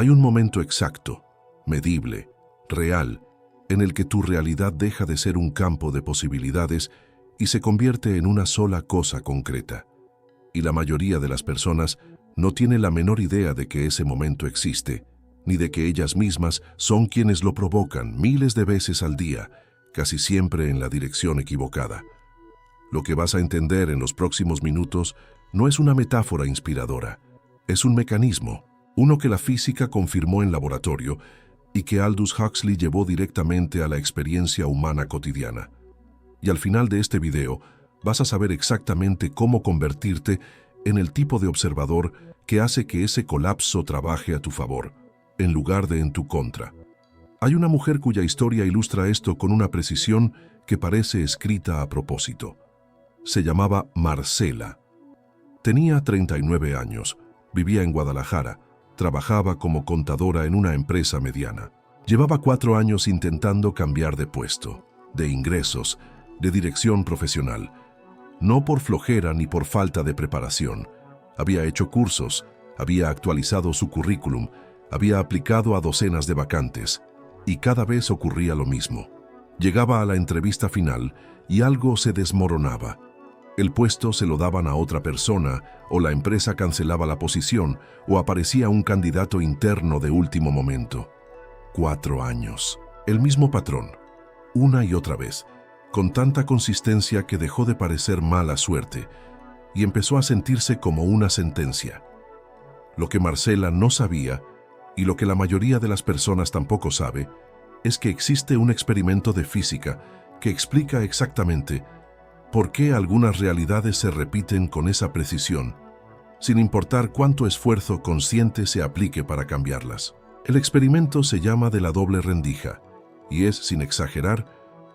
Hay un momento exacto, medible, real, en el que tu realidad deja de ser un campo de posibilidades y se convierte en una sola cosa concreta. Y la mayoría de las personas no tiene la menor idea de que ese momento existe, ni de que ellas mismas son quienes lo provocan miles de veces al día, casi siempre en la dirección equivocada. Lo que vas a entender en los próximos minutos no es una metáfora inspiradora, es un mecanismo, uno que la física confirmó en laboratorio y que Aldous Huxley llevó directamente a la experiencia humana cotidiana. Y al final de este video vas a saber exactamente cómo convertirte en el tipo de observador que hace que ese colapso trabaje a tu favor, en lugar de en tu contra. Hay una mujer cuya historia ilustra esto con una precisión que parece escrita a propósito. Se llamaba Marcela. Tenía 39 años, vivía en Guadalajara, trabajaba como contadora en una empresa mediana. Llevaba 4 años intentando cambiar de puesto, de ingresos, de dirección profesional. No por flojera ni por falta de preparación. Había hecho cursos, había actualizado su currículum, había aplicado a docenas de vacantes, y cada vez ocurría lo mismo. Llegaba a la entrevista final y algo se desmoronaba. El puesto se lo daban a otra persona, o la empresa cancelaba la posición, o aparecía un candidato interno de último momento. 4 años. El mismo patrón, una y otra vez, con tanta consistencia que dejó de parecer mala suerte y empezó a sentirse como una sentencia. Lo que Marcela no sabía, y lo que la mayoría de las personas tampoco sabe, es que existe un experimento de física que explica exactamente por qué algunas realidades se repiten con esa precisión, sin importar cuánto esfuerzo consciente se aplique para cambiarlas. El experimento se llama de la doble rendija, y es, sin exagerar,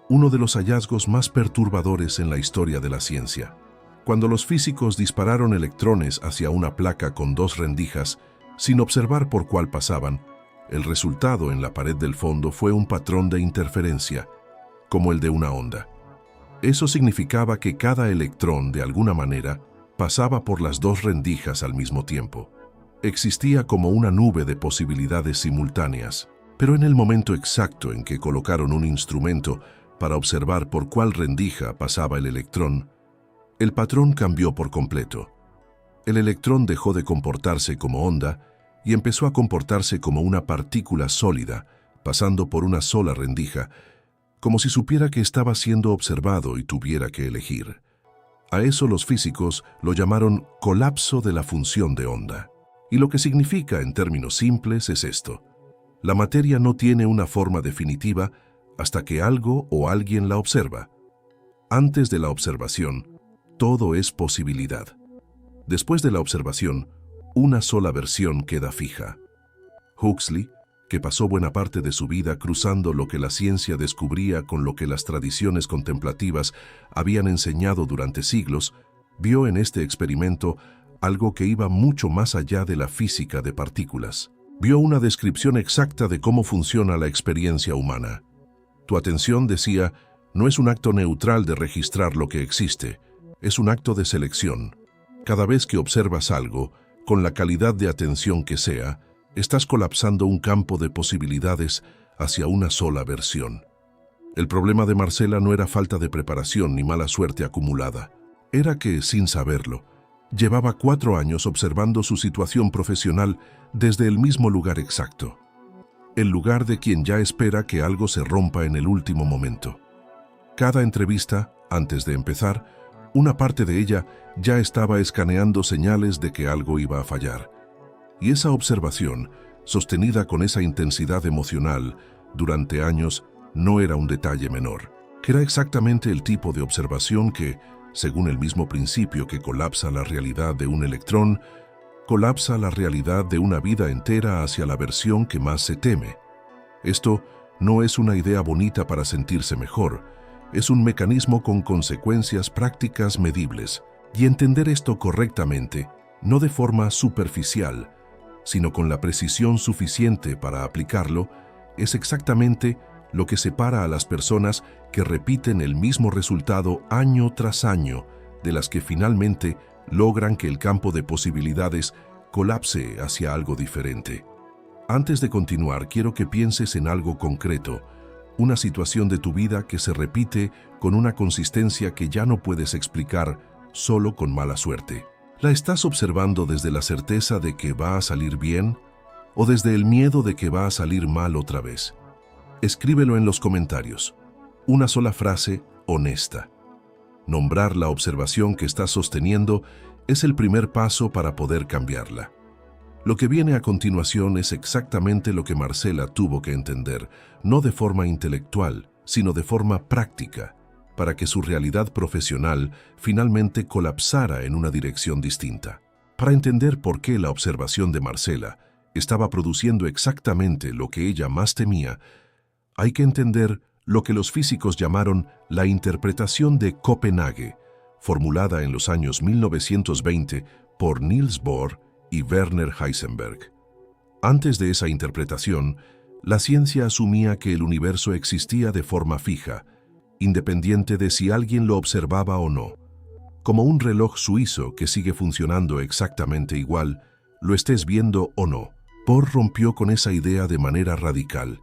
uno de los hallazgos más perturbadores en la historia de la ciencia. Cuando los físicos dispararon electrones hacia una placa con 2 rendijas, sin observar por cuál pasaban, el resultado en la pared del fondo fue un patrón de interferencia, como el de una onda. Eso significaba que cada electrón, de alguna manera, pasaba por las 2 rendijas al mismo tiempo. Existía como una nube de posibilidades simultáneas, pero en el momento exacto en que colocaron un instrumento para observar por cuál rendija pasaba el electrón, el patrón cambió por completo. El electrón dejó de comportarse como onda y empezó a comportarse como una partícula sólida, pasando por una sola rendija, como si supiera que estaba siendo observado y tuviera que elegir. A eso los físicos lo llamaron colapso de la función de onda. Y lo que significa en términos simples es esto: la materia no tiene una forma definitiva hasta que algo o alguien la observa. Antes de la observación, todo es posibilidad. Después de la observación, una sola versión queda fija. Huxley, que pasó buena parte de su vida cruzando lo que la ciencia descubría con lo que las tradiciones contemplativas habían enseñado durante siglos, vio en este experimento algo que iba mucho más allá de la física de partículas. Vio una descripción exacta de cómo funciona la experiencia humana. Tu atención, decía, no es un acto neutral de registrar lo que existe, es un acto de selección. Cada vez que observas algo, con la calidad de atención que sea, estás colapsando un campo de posibilidades hacia una sola versión. El problema de Marcela no era falta de preparación ni mala suerte acumulada. Era que, sin saberlo, llevaba 4 años observando su situación profesional desde el mismo lugar exacto. El lugar de quien ya espera que algo se rompa en el último momento. Cada entrevista, antes de empezar, una parte de ella ya estaba escaneando señales de que algo iba a fallar. Y esa observación, sostenida con esa intensidad emocional durante años, no era un detalle menor. Era exactamente el tipo de observación que, según el mismo principio que colapsa la realidad de un electrón, colapsa la realidad de una vida entera hacia la versión que más se teme. Esto no es una idea bonita para sentirse mejor, es un mecanismo con consecuencias prácticas medibles. Y entender esto correctamente, no de forma superficial, sino con la precisión suficiente para aplicarlo, es exactamente lo que separa a las personas que repiten el mismo resultado año tras año de las que finalmente logran que el campo de posibilidades colapse hacia algo diferente. Antes de continuar, quiero que pienses en algo concreto, una situación de tu vida que se repite con una consistencia que ya no puedes explicar solo con mala suerte. ¿La estás observando desde la certeza de que va a salir bien o desde el miedo de que va a salir mal otra vez? Escríbelo en los comentarios. Una sola frase honesta. Nombrar la observación que estás sosteniendo es el primer paso para poder cambiarla. Lo que viene a continuación es exactamente lo que Marcela tuvo que entender, no de forma intelectual, sino de forma práctica, para que su realidad profesional finalmente colapsara en una dirección distinta. Para entender por qué la observación de Marcela estaba produciendo exactamente lo que ella más temía, hay que entender lo que los físicos llamaron la interpretación de Copenhague, formulada en los años 1920 por Niels Bohr y Werner Heisenberg. Antes de esa interpretación, la ciencia asumía que el universo existía de forma fija, independiente de si alguien lo observaba o no. Como un reloj suizo que sigue funcionando exactamente igual, lo estés viendo o no. Bohr rompió con esa idea de manera radical.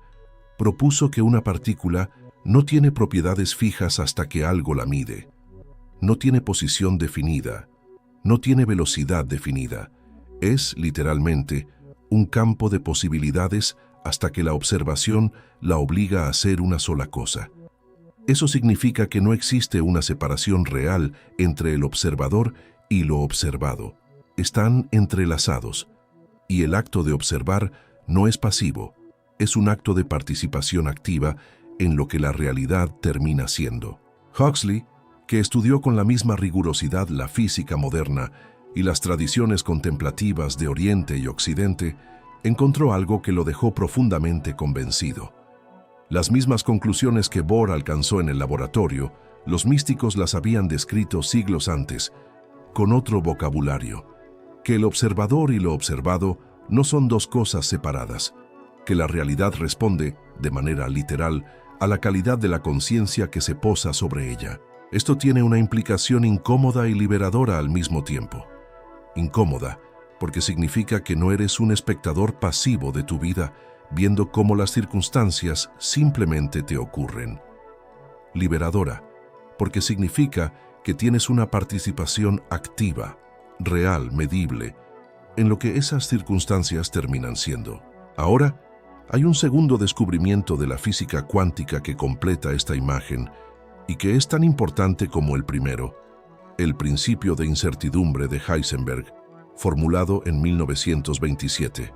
Propuso que una partícula no tiene propiedades fijas hasta que algo la mide. No tiene posición definida, no tiene velocidad definida. Es, literalmente, un campo de posibilidades hasta que la observación la obliga a hacer una sola cosa. Eso significa que no existe una separación real entre el observador y lo observado. Están entrelazados, y el acto de observar no es pasivo, es un acto de participación activa en lo que la realidad termina siendo. Huxley, que estudió con la misma rigurosidad la física moderna y las tradiciones contemplativas de Oriente y Occidente, encontró algo que lo dejó profundamente convencido. Las mismas conclusiones que Bohr alcanzó en el laboratorio, los místicos las habían descrito siglos antes, con otro vocabulario, que el observador y lo observado no son dos cosas separadas, que la realidad responde, de manera literal, a la calidad de la conciencia que se posa sobre ella. Esto tiene una implicación incómoda y liberadora al mismo tiempo. Incómoda, porque significa que no eres un espectador pasivo de tu vida, viendo cómo las circunstancias simplemente te ocurren. Liberadora, porque significa que tienes una participación activa, real, medible, en lo que esas circunstancias terminan siendo. Ahora, hay un segundo descubrimiento de la física cuántica que completa esta imagen y que es tan importante como el primero, el principio de incertidumbre de Heisenberg, formulado en 1927.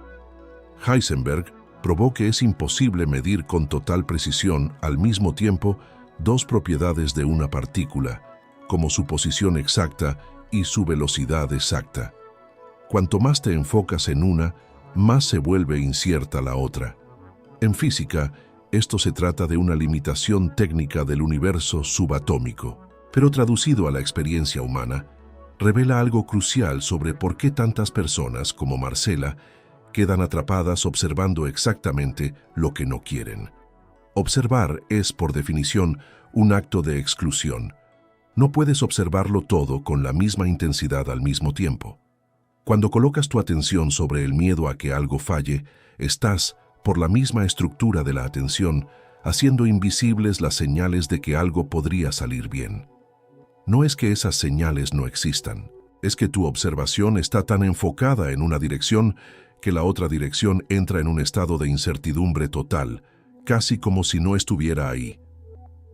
Heisenberg probó que es imposible medir con total precisión al mismo tiempo dos propiedades de una partícula, como su posición exacta y su velocidad exacta. Cuanto más te enfocas en una, más se vuelve incierta la otra. En física, esto se trata de una limitación técnica del universo subatómico, pero traducido a la experiencia humana, revela algo crucial sobre por qué tantas personas como Marcela quedan atrapadas observando exactamente lo que no quieren. Observar es, por definición, un acto de exclusión. No puedes observarlo todo con la misma intensidad al mismo tiempo. Cuando colocas tu atención sobre el miedo a que algo falle, estás, por la misma estructura de la atención, haciendo invisibles las señales de que algo podría salir bien. No es que esas señales no existan, es que tu observación está tan enfocada en una dirección que la otra dirección entra en un estado de incertidumbre total, casi como si no estuviera ahí.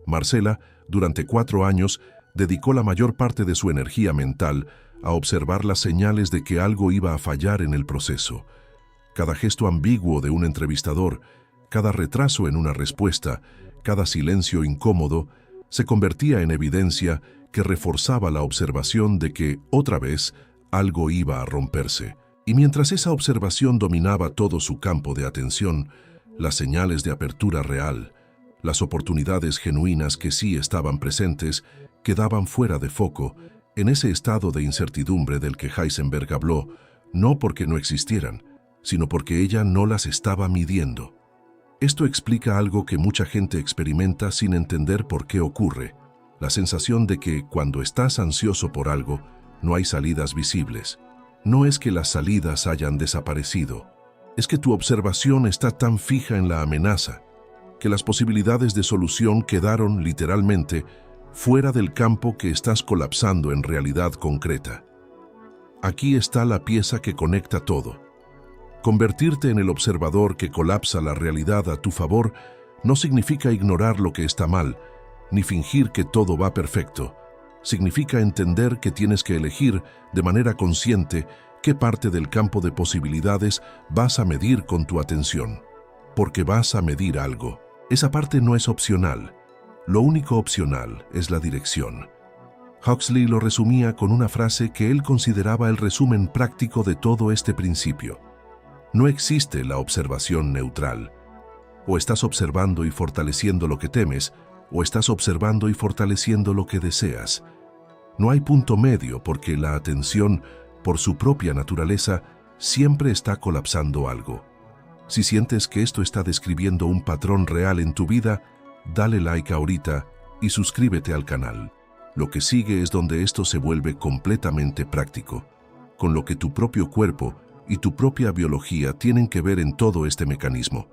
Marcela, durante 4 años, dedicó la mayor parte de su energía mental a observar las señales de que algo iba a fallar en el proceso. Cada gesto ambiguo de un entrevistador, cada retraso en una respuesta, cada silencio incómodo, se convertía en evidencia que reforzaba la observación de que, otra vez, algo iba a romperse. Y mientras esa observación dominaba todo su campo de atención, las señales de apertura real, las oportunidades genuinas que sí estaban presentes, quedaban fuera de foco, en ese estado de incertidumbre del que Heisenberg habló, no porque no existieran, sino porque ella no las estaba midiendo. Esto explica algo que mucha gente experimenta sin entender por qué ocurre, la sensación de que cuando estás ansioso por algo, no hay salidas visibles. No es que las salidas hayan desaparecido, es que tu observación está tan fija en la amenaza que las posibilidades de solución quedaron literalmente fuera del campo que estás colapsando en realidad concreta. Aquí está la pieza que conecta todo. Convertirte en el observador que colapsa la realidad a tu favor no significa ignorar lo que está mal, ni fingir que todo va perfecto. Significa entender que tienes que elegir de manera consciente qué parte del campo de posibilidades vas a medir con tu atención. Porque vas a medir algo. Esa parte no es opcional. Lo único opcional es la dirección. Huxley lo resumía con una frase que él consideraba el resumen práctico de todo este principio. No existe la observación neutral. O estás observando y fortaleciendo lo que temes, o estás observando y fortaleciendo lo que deseas. No hay punto medio porque la atención, por su propia naturaleza, siempre está colapsando algo. Si sientes que esto está describiendo un patrón real en tu vida, dale like ahorita y suscríbete al canal. Lo que sigue es donde esto se vuelve completamente práctico, con lo que tu propio cuerpo y tu propia biología tienen que ver en todo este mecanismo.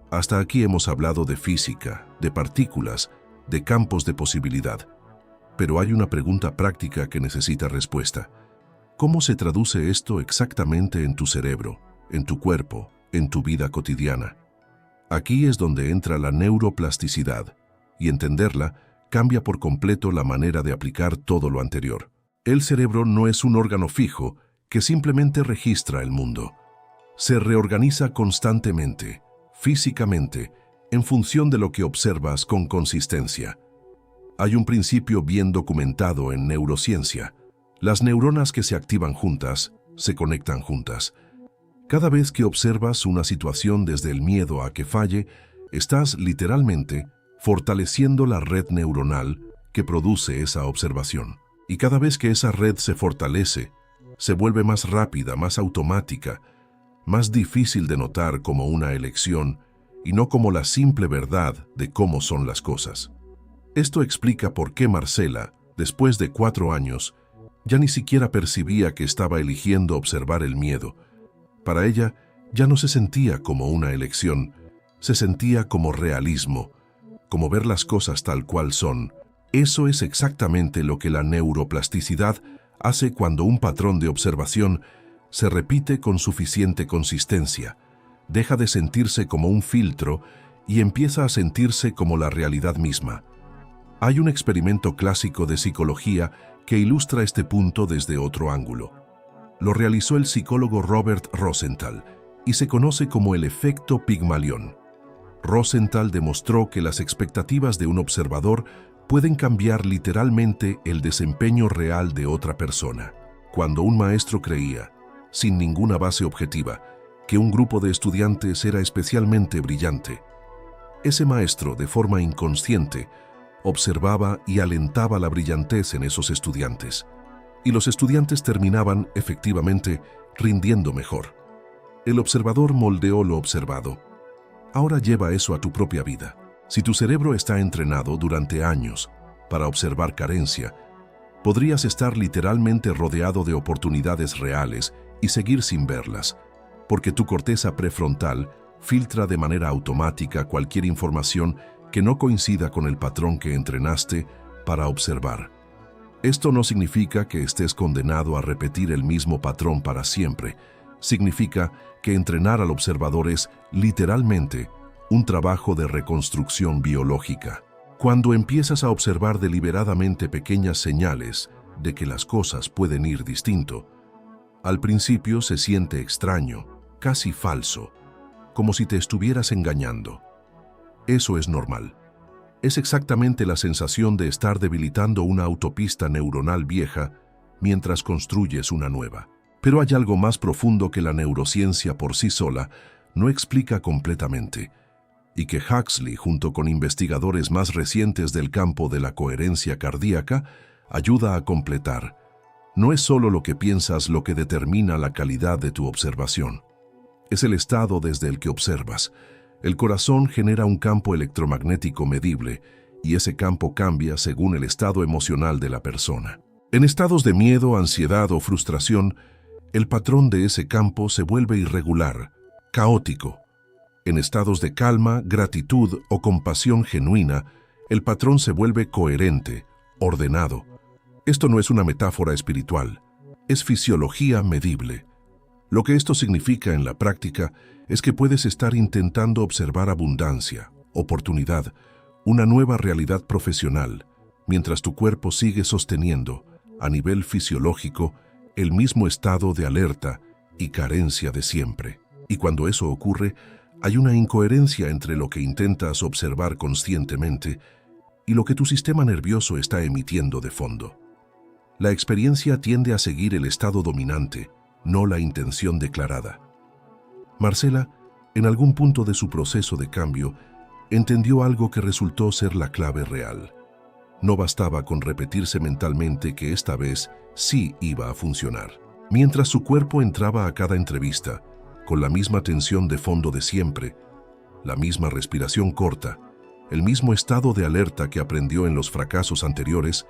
Hasta aquí hemos hablado de física, de partículas, de campos de posibilidad. Pero hay una pregunta práctica que necesita respuesta. ¿Cómo se traduce esto exactamente en tu cerebro, en tu cuerpo, en tu vida cotidiana? Aquí es donde entra la neuroplasticidad, y entenderla cambia por completo la manera de aplicar todo lo anterior. El cerebro no es un órgano fijo que simplemente registra el mundo. Se reorganiza constantemente, físicamente, en función de lo que observas con consistencia. Hay un principio bien documentado en neurociencia. Las neuronas que se activan juntas, se conectan juntas. Cada vez que observas una situación desde el miedo a que falle, estás literalmente fortaleciendo la red neuronal que produce esa observación. Y cada vez que esa red se fortalece, se vuelve más rápida, más automática, más difícil de notar como una elección y no como la simple verdad de cómo son las cosas. Esto explica por qué Marcela, después de 4 años, ya ni siquiera percibía que estaba eligiendo observar el miedo. Para ella, ya no se sentía como una elección, se sentía como realismo, como ver las cosas tal cual son. Eso es exactamente lo que la neuroplasticidad hace cuando un patrón de observación se repite con suficiente consistencia, deja de sentirse como un filtro y empieza a sentirse como la realidad misma. Hay un experimento clásico de psicología que ilustra este punto desde otro ángulo. Lo realizó el psicólogo Robert Rosenthal y se conoce como el efecto Pigmalión. Rosenthal demostró que las expectativas de un observador pueden cambiar literalmente el desempeño real de otra persona. Cuando un maestro creía, sin ninguna base objetiva, que un grupo de estudiantes era especialmente brillante, ese maestro, de forma inconsciente, observaba y alentaba la brillantez en esos estudiantes, y los estudiantes terminaban, efectivamente, rindiendo mejor. El observador moldeó lo observado. Ahora lleva eso a tu propia vida. Si tu cerebro está entrenado durante años para observar carencia, podrías estar literalmente rodeado de oportunidades reales y seguir sin verlas, porque tu corteza prefrontal filtra de manera automática cualquier información que no coincida con el patrón que entrenaste para observar. Esto no significa que estés condenado a repetir el mismo patrón para siempre. Significa que entrenar al observador es, literalmente, un trabajo de reconstrucción biológica. Cuando empiezas a observar deliberadamente pequeñas señales de que las cosas pueden ir distinto, al principio se siente extraño, casi falso, como si te estuvieras engañando. Eso es normal. Es exactamente la sensación de estar debilitando una autopista neuronal vieja mientras construyes una nueva. Pero hay algo más profundo que la neurociencia por sí sola no explica completamente, y que Huxley, junto con investigadores más recientes del campo de la coherencia cardíaca, ayuda a completar. No es solo lo que piensas lo que determina la calidad de tu observación. Es el estado desde el que observas. El corazón genera un campo electromagnético medible, y ese campo cambia según el estado emocional de la persona. En estados de miedo, ansiedad o frustración, el patrón de ese campo se vuelve irregular, caótico. En estados de calma, gratitud o compasión genuina, el patrón se vuelve coherente, ordenado. Esto no es una metáfora espiritual, es fisiología medible. Lo que esto significa en la práctica es que puedes estar intentando observar abundancia, oportunidad, una nueva realidad profesional, mientras tu cuerpo sigue sosteniendo, a nivel fisiológico, el mismo estado de alerta y carencia de siempre. Y cuando eso ocurre, hay una incoherencia entre lo que intentas observar conscientemente y lo que tu sistema nervioso está emitiendo de fondo. La experiencia tiende a seguir el estado dominante, no la intención declarada. Marcela, en algún punto de su proceso de cambio, entendió algo que resultó ser la clave real. No bastaba con repetirse mentalmente que esta vez sí iba a funcionar. Mientras su cuerpo entraba a cada entrevista, con la misma tensión de fondo de siempre, la misma respiración corta, el mismo estado de alerta que aprendió en los fracasos anteriores,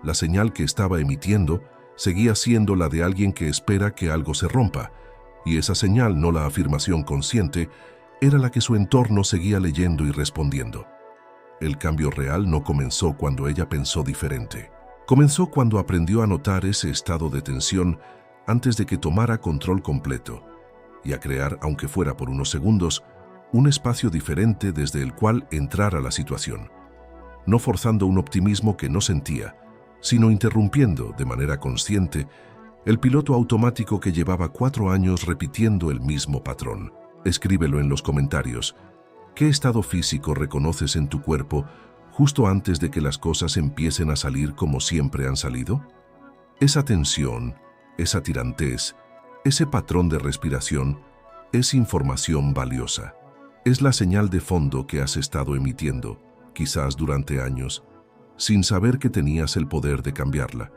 la señal que estaba emitiendo seguía siendo la de alguien que espera que algo se rompa, y esa señal, no la afirmación consciente, era la que su entorno seguía leyendo y respondiendo. El cambio real no comenzó cuando ella pensó diferente. Comenzó cuando aprendió a notar ese estado de tensión antes de que tomara control completo, y a crear, aunque fuera por unos segundos, un espacio diferente desde el cual entrar a la situación, no forzando un optimismo que no sentía, sino interrumpiendo, de manera consciente, el piloto automático que llevaba 4 años repitiendo el mismo patrón. Escríbelo en los comentarios. ¿Qué estado físico reconoces en tu cuerpo justo antes de que las cosas empiecen a salir como siempre han salido? Esa tensión, esa tirantez, ese patrón de respiración es información valiosa. Es la señal de fondo que has estado emitiendo, quizás durante años, sin saber que tenías el poder de cambiarla.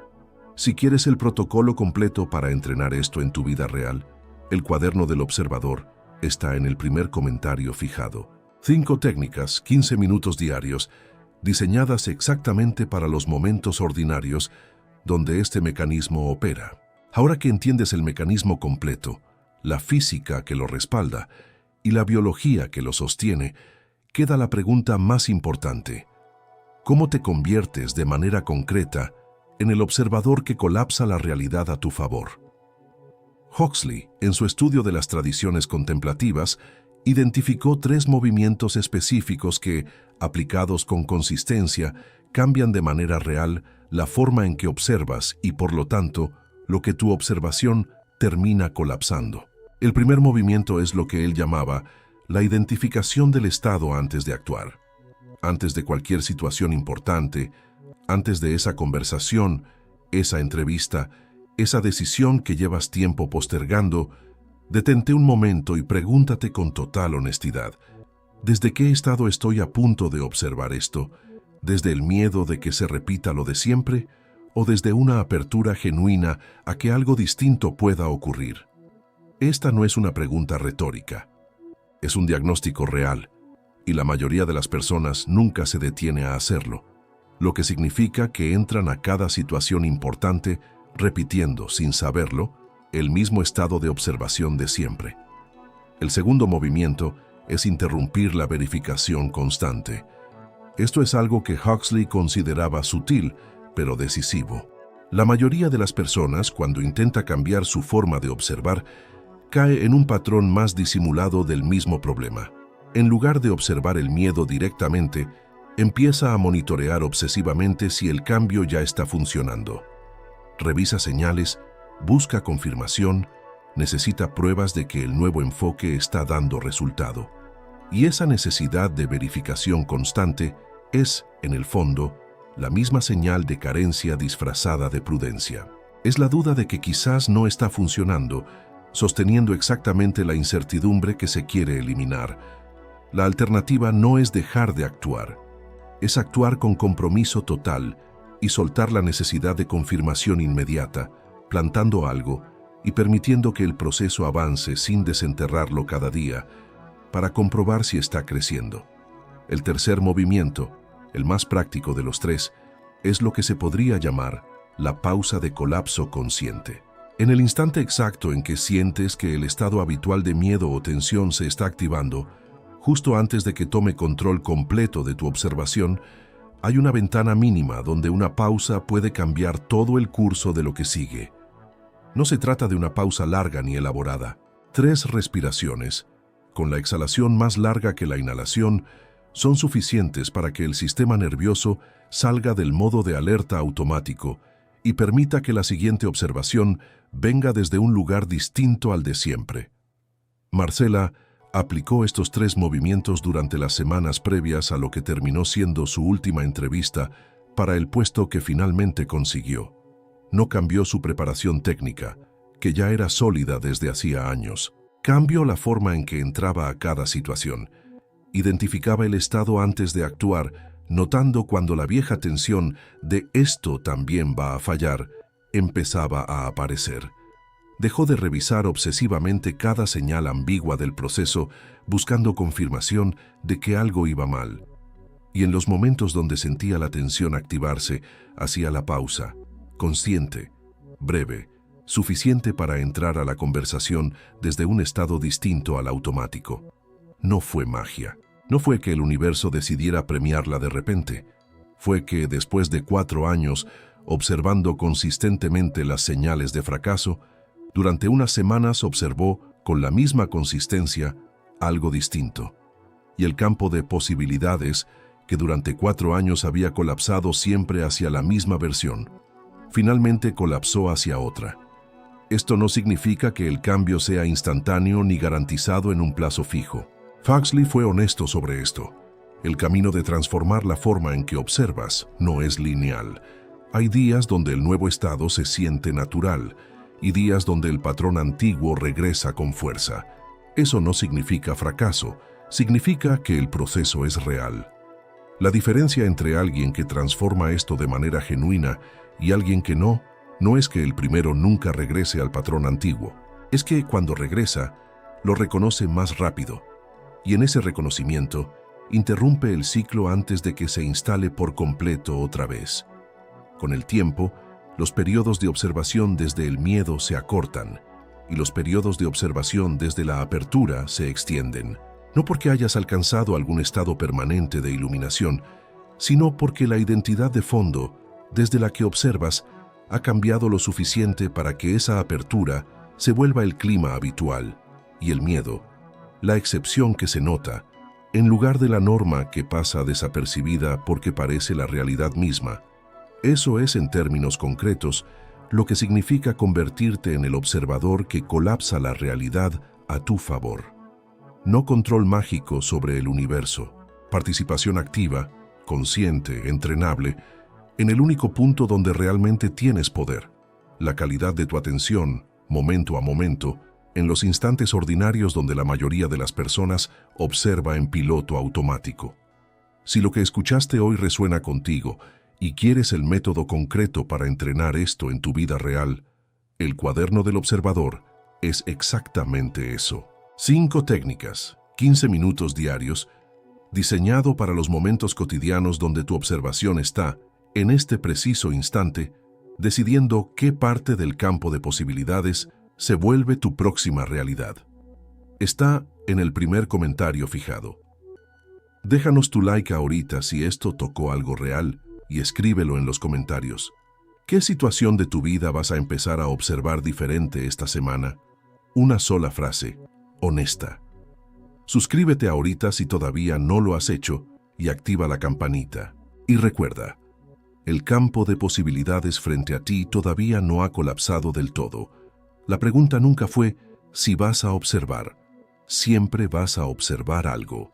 Si quieres el protocolo completo para entrenar esto en tu vida real, el cuaderno del observador está en el primer comentario fijado. 5 técnicas, 15 minutos diarios, diseñadas exactamente para los momentos ordinarios donde este mecanismo opera. Ahora que entiendes el mecanismo completo, la física que lo respalda y la biología que lo sostiene, queda la pregunta más importante. ¿Cómo te conviertes de manera concreta en el observador que colapsa la realidad a tu favor? Huxley, en su estudio de las tradiciones contemplativas, identificó 3 movimientos específicos que, aplicados con consistencia, cambian de manera real la forma en que observas y, por lo tanto, lo que tu observación termina colapsando. El primer movimiento es lo que él llamaba la identificación del estado antes de actuar. Antes de cualquier situación importante, antes de esa conversación, esa entrevista, esa decisión que llevas tiempo postergando, detente un momento y pregúntate con total honestidad, ¿desde qué estado estoy a punto de observar esto? ¿Desde el miedo de que se repita lo de siempre? ¿O desde una apertura genuina a que algo distinto pueda ocurrir? Esta no es una pregunta retórica, es un diagnóstico real, y la mayoría de las personas nunca se detiene a hacerlo, lo que significa que entran a cada situación importante repitiendo, sin saberlo, el mismo estado de observación de siempre. El segundo movimiento es interrumpir la verificación constante. Esto es algo que Huxley consideraba sutil, pero decisivo. La mayoría de las personas, cuando intenta cambiar su forma de observar, cae en un patrón más disimulado del mismo problema. En lugar de observar el miedo directamente, empieza a monitorear obsesivamente si el cambio ya está funcionando. Revisa señales, busca confirmación, necesita pruebas de que el nuevo enfoque está dando resultado. Y esa necesidad de verificación constante es, en el fondo, la misma señal de carencia disfrazada de prudencia. Es la duda de que quizás no está funcionando, sosteniendo exactamente la incertidumbre que se quiere eliminar. La alternativa no es dejar de actuar, es actuar con compromiso total y soltar la necesidad de confirmación inmediata, plantando algo y permitiendo que el proceso avance sin desenterrarlo cada día, para comprobar si está creciendo. El tercer movimiento, el más práctico de los 3, es lo que se podría llamar la pausa de colapso consciente. En el instante exacto en que sientes que el estado habitual de miedo o tensión se está activando, justo antes de que tome control completo de tu observación, hay una ventana mínima donde una pausa puede cambiar todo el curso de lo que sigue. No se trata de una pausa larga ni elaborada. 3 respiraciones, con la exhalación más larga que la inhalación, son suficientes para que el sistema nervioso salga del modo de alerta automático y permita que la siguiente observación venga desde un lugar distinto al de siempre. Marcela aplicó estos 3 movimientos durante las semanas previas a lo que terminó siendo su última entrevista para el puesto que finalmente consiguió. No cambió su preparación técnica, que ya era sólida desde hacía años. Cambió la forma en que entraba a cada situación. Identificaba el estado antes de actuar, notando cuando la vieja tensión de «esto también va a fallar» empezaba a aparecer. Dejó de revisar obsesivamente cada señal ambigua del proceso, buscando confirmación de que algo iba mal. Y en los momentos donde sentía la tensión activarse, hacía la pausa, consciente, breve, suficiente para entrar a la conversación desde un estado distinto al automático. No fue magia. No fue que el universo decidiera premiarla de repente. Fue que, después de 4 años, observando consistentemente las señales de fracaso, durante unas semanas observó, con la misma consistencia, algo distinto. Y el campo de posibilidades, que durante 4 años había colapsado siempre hacia la misma versión, finalmente colapsó hacia otra. Esto no significa que el cambio sea instantáneo ni garantizado en un plazo fijo. Huxley fue honesto sobre esto. El camino de transformar la forma en que observas no es lineal. Hay días donde el nuevo estado se siente natural y días donde el patrón antiguo regresa con fuerza. Eso no significa fracaso, significa que el proceso es real. La diferencia entre alguien que transforma esto de manera genuina y alguien que no es que el primero nunca regrese al patrón antiguo. Es que cuando regresa, lo reconoce más rápido. Y en ese reconocimiento, interrumpe el ciclo antes de que se instale por completo otra vez. Con el tiempo, los periodos de observación desde el miedo se acortan y los periodos de observación desde la apertura se extienden. No porque hayas alcanzado algún estado permanente de iluminación, sino porque la identidad de fondo, desde la que observas, ha cambiado lo suficiente para que esa apertura se vuelva el clima habitual y el miedo, la excepción que se nota, en lugar de la norma que pasa desapercibida porque parece la realidad misma. Eso es, en términos concretos, lo que significa convertirte en el observador que colapsa la realidad a tu favor. No control mágico sobre el universo, participación activa, consciente, entrenable, en el único punto donde realmente tienes poder, la calidad de tu atención, momento a momento, en los instantes ordinarios donde la mayoría de las personas observa en piloto automático. Si lo que escuchaste hoy resuena contigo y quieres el método concreto para entrenar esto en tu vida real, el cuaderno del observador es exactamente eso. 5 técnicas, 15 minutos diarios, diseñado para los momentos cotidianos donde tu observación está, en este preciso instante, decidiendo qué parte del campo de posibilidades se vuelve tu próxima realidad. Está en el primer comentario fijado. Déjanos tu like ahorita si esto tocó algo real y escríbelo en los comentarios. ¿Qué situación de tu vida vas a empezar a observar diferente esta semana? Una sola frase, honesta. Suscríbete ahorita si todavía no lo has hecho y activa la campanita. Y recuerda, el campo de posibilidades frente a ti todavía no ha colapsado del todo. La pregunta nunca fue si vas a observar. Siempre vas a observar algo.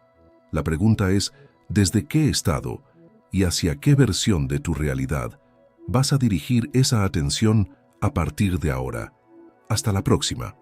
La pregunta es desde qué estado y hacia qué versión de tu realidad vas a dirigir esa atención a partir de ahora. Hasta la próxima.